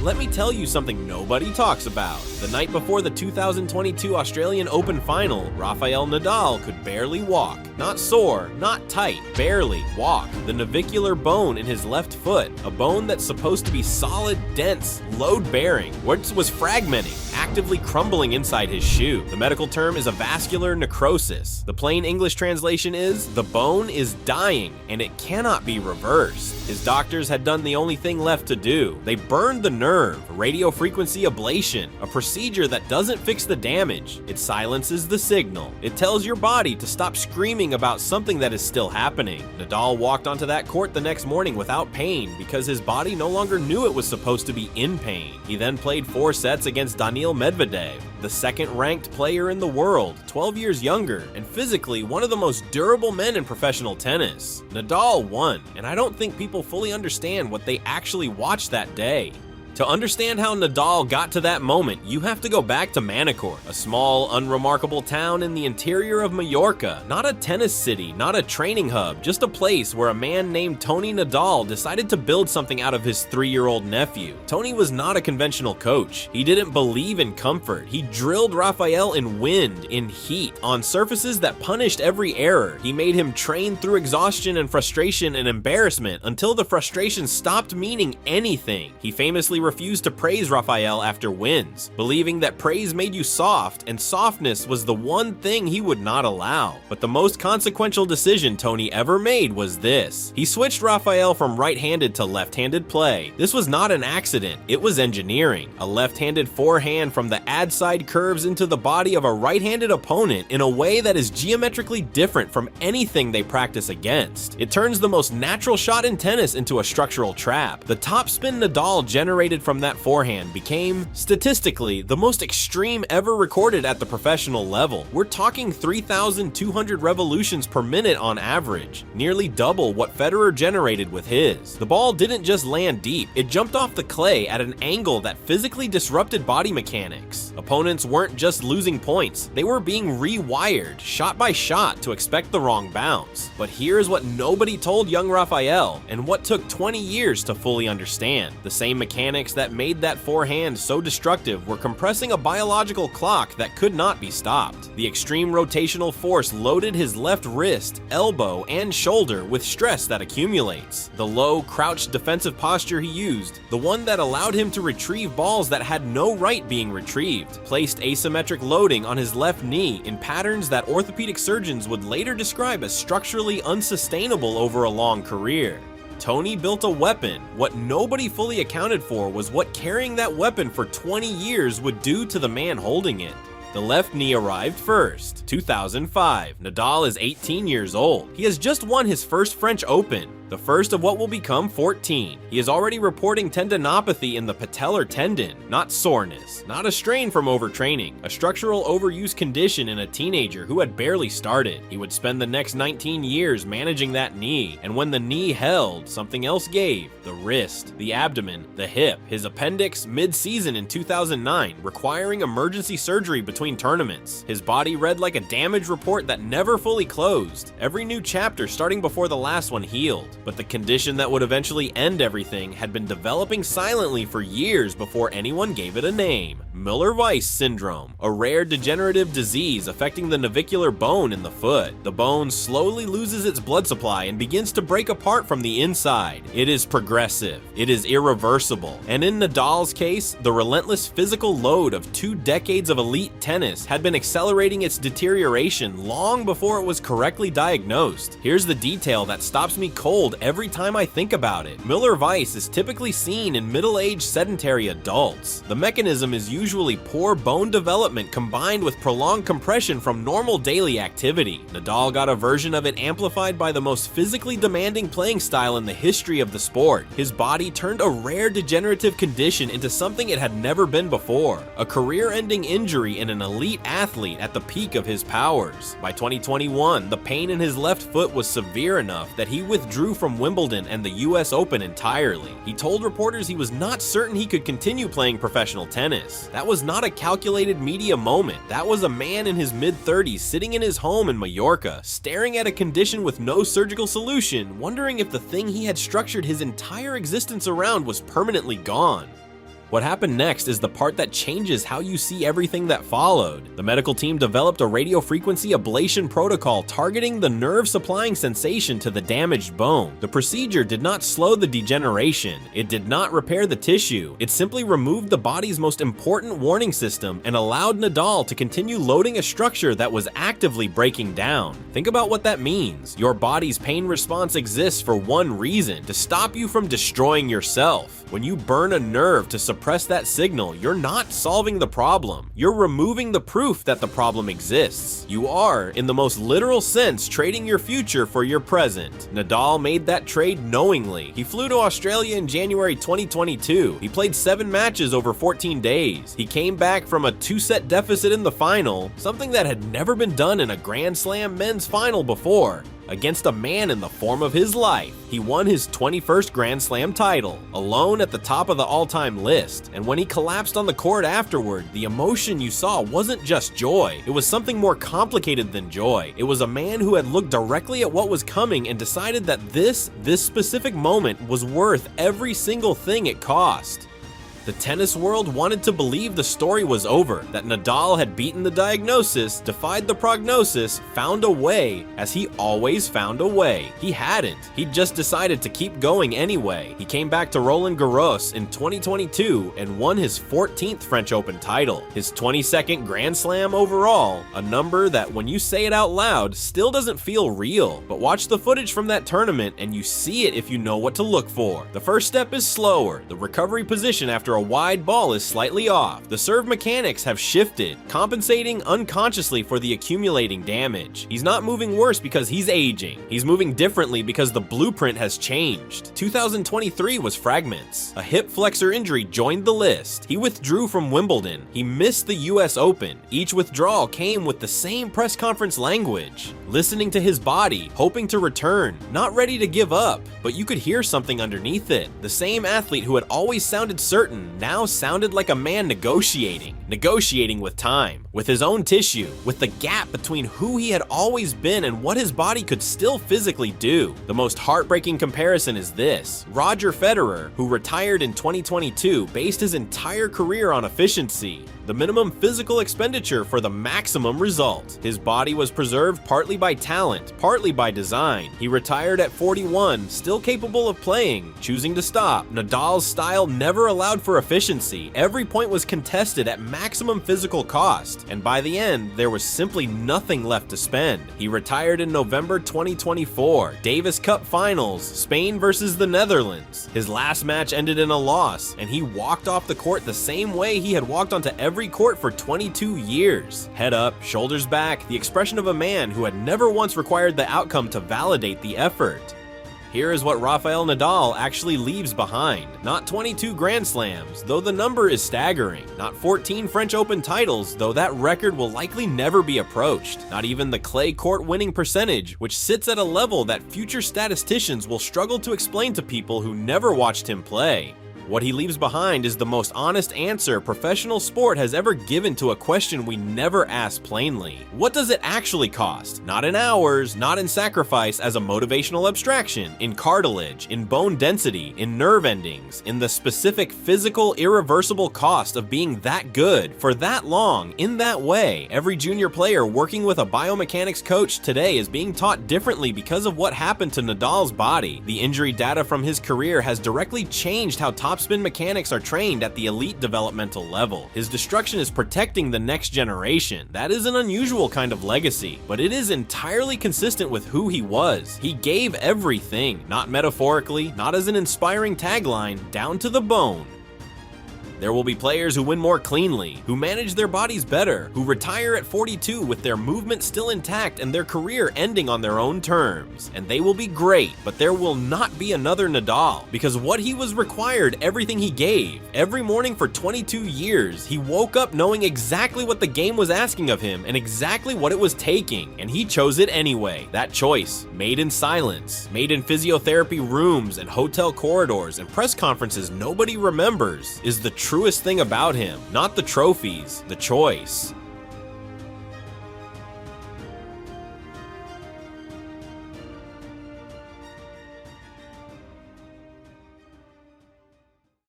Let me tell you something nobody talks about. The night before the 2022 Australian Open final, Rafael Nadal could barely walk. Not sore, not tight, barely walk. The navicular bone in his left foot, a bone that's supposed to be solid, dense, load-bearing, was fragmenting, actively crumbling inside his shoe. The medical term is a vascular necrosis. The plain English translation is, the bone is dying and it cannot be reversed. His doctors had done the only thing left to do. They burned the nerve, radiofrequency ablation, a procedure that doesn't fix the damage. It silences the signal. It tells your body to stop screaming about something that is still happening. Nadal walked onto that court the next morning without pain because his body no longer knew it was supposed to be in pain. He then played 4 sets against Daniil Medvedev, the second-ranked player in the world, 12 years younger, and physically one of the most durable men in professional tennis. Nadal won, and I don't think people fully understand what they actually watched that day. To understand how Nadal got to that moment, you have to go back to Manacor, a small, unremarkable town in the interior of Mallorca. Not a tennis city, not a training hub, just a place where a man named Toni Nadal decided to build something out of his 3-year-old nephew. Toni was not a conventional coach. He didn't believe in comfort. He drilled Rafael in wind, in heat, on surfaces that punished every error. He made him train through exhaustion and frustration and embarrassment until the frustration stopped meaning anything. He famously refused to praise Rafael after wins, believing that praise made you soft, and softness was the one thing he would not allow. But the most consequential decision Toni ever made was this. He switched Rafael from right-handed to left-handed play. This was not an accident, it was engineering. A left-handed forehand from the ad side curves into the body of a right-handed opponent in a way that is geometrically different from anything they practice against. It turns the most natural shot in tennis into a structural trap. The topspin Nadal generated from that forehand became, statistically, the most extreme ever recorded at the professional level. We're talking 3,200 revolutions per minute on average, nearly double what Federer generated with his. The ball didn't just land deep, it jumped off the clay at an angle that physically disrupted body mechanics. Opponents weren't just losing points, they were being rewired, shot by shot, to expect the wrong bounce. But here's what nobody told young Rafael, and what took 20 years to fully understand. The same mechanics that made that forehand so destructive were compressing a biological clock that could not be stopped. The extreme rotational force loaded his left wrist, elbow, and shoulder with stress that accumulates. The low, crouched defensive posture he used, the one that allowed him to retrieve balls that had no right being retrieved, placed asymmetric loading on his left knee in patterns that orthopedic surgeons would later describe as structurally unsustainable over a long career. Toni built a weapon. What nobody fully accounted for was what carrying that weapon for 20 years would do to the man holding it. The left knee arrived first. 2005. Nadal is 18 years old. He has just won his first French Open, the first of what will become 14. He is already reporting tendinopathy in the patellar tendon, not soreness, not a strain from overtraining, a structural overuse condition in a teenager who had barely started. He would spend the next 19 years managing that knee, and when the knee held, something else gave: the wrist, the abdomen, the hip, his appendix mid-season in 2009, requiring emergency surgery between tournaments. His body read like a damage report that never fully closed. Every new chapter starting before the last one healed. But the condition that would eventually end everything had been developing silently for years before anyone gave it a name: Müller-Weiss Syndrome, a rare degenerative disease affecting the navicular bone in the foot. The bone slowly loses its blood supply and begins to break apart from the inside. It is progressive, it is irreversible, and in Nadal's case, the relentless physical load of 2 decades of elite tennis had been accelerating its deterioration long before it was correctly diagnosed. Here's the detail that stops me cold every time I think about it. Müller-Weiss is typically seen in middle-aged sedentary adults. The mechanism is usually poor bone development combined with prolonged compression from normal daily activity. Nadal got a version of it amplified by the most physically demanding playing style in the history of the sport. His body turned a rare degenerative condition into something it had never been before, a career-ending injury in an elite athlete at the peak of his powers. By 2021, the pain in his left foot was severe enough that he withdrew from Wimbledon and the US Open entirely. He told reporters he was not certain he could continue playing professional tennis. That was not a calculated media moment. That was a man in his mid-30s sitting in his home in Mallorca, staring at a condition with no surgical solution, wondering if the thing he had structured his entire existence around was permanently gone. What happened next is the part that changes how you see everything that followed. The medical team developed a radiofrequency ablation protocol targeting the nerve supplying sensation to the damaged bone. The procedure did not slow the degeneration. It did not repair the tissue. It simply removed the body's most important warning system and allowed Nadal to continue loading a structure that was actively breaking down. Think about what that means. Your body's pain response exists for one reason: to stop you from destroying yourself. When you burn a nerve to suppress that signal, you're not solving the problem. You're removing the proof that the problem exists. You are, in the most literal sense, trading your future for your present. Nadal made that trade knowingly. He flew to Australia in January 2022. He played 7 matches over 14 days. He came back from a 2-set deficit in the final, something that had never been done in a Grand Slam men's final before. Against a man in the form of his life, he won his 21st Grand Slam title, alone at the top of the all-time list. And when he collapsed on the court afterward, the emotion you saw wasn't just joy. It was something more complicated than joy. It was a man who had looked directly at what was coming and decided that this specific moment was worth every single thing it cost. The tennis world wanted to believe the story was over, that Nadal had beaten the diagnosis, defied the prognosis, found a way, as he always found a way. He hadn't. He'd just decided to keep going anyway. He came back to Roland Garros in 2022 and won his 14th French Open title, his 22nd Grand Slam overall, a number that when you say it out loud still doesn't feel real. But watch the footage from that tournament and you see it if you know what to look for. The first step is slower. The recovery position after a wide ball is slightly off. The serve mechanics have shifted, compensating unconsciously for the accumulating damage. He's not moving worse because he's aging. He's moving differently because the blueprint has changed. 2023 was fragments. A hip flexor injury joined the list. He withdrew from Wimbledon. He missed the US Open. Each withdrawal came with the same press conference language. Listening to his body, hoping to return, not ready to give up, but you could hear something underneath it. The same athlete who had always sounded certain now sounded like a man negotiating with time, with his own tissue, with the gap between who he had always been and what his body could still physically do. The most heartbreaking comparison is this: Roger Federer, who retired in 2022, based his entire career on efficiency, the minimum physical expenditure for the maximum result. His body was preserved partly by talent, partly by design. He retired at 41, still capable of playing, choosing to stop. Nadal's style never allowed for efficiency. Every point was contested at maximum physical cost, and by the end, there was simply nothing left to spend. He retired in November 2024, Davis Cup Finals, Spain versus the Netherlands. His last match ended in a loss, and he walked off the court the same way he had walked onto every court for 22 years. Head up, shoulders back, the expression of a man who had never once required the outcome to validate the effort. Here is what Rafael Nadal actually leaves behind. Not 22 Grand Slams, though the number is staggering. Not 14 French Open titles, though that record will likely never be approached. Not even the clay court winning percentage, which sits at a level that future statisticians will struggle to explain to people who never watched him play. What he leaves behind is the most honest answer professional sport has ever given to a question we never ask plainly. What does it actually cost? Not in hours, not in sacrifice as a motivational abstraction, in cartilage, in bone density, in nerve endings, in the specific physical, irreversible cost of being that good, for that long, in that way. Every junior player working with a biomechanics coach today is being taught differently because of what happened to Nadal's body. The injury data from his career has directly changed how topspin mechanics are trained at the elite developmental level. His destruction is protecting the next generation. That is an unusual kind of legacy, but it is entirely consistent with who he was. He gave everything, not metaphorically, not as an inspiring tagline, down to the bone. There will be players who win more cleanly, who manage their bodies better, who retire at 42 with their movement still intact and their career ending on their own terms. And they will be great, but there will not be another Nadal, because what he was required, everything he gave. Every morning for 22 years, he woke up knowing exactly what the game was asking of him and exactly what it was taking, and he chose it anyway. That choice, made in silence, made in physiotherapy rooms and hotel corridors and press conferences nobody remembers, is the truest thing about him. Not the trophies, the choice.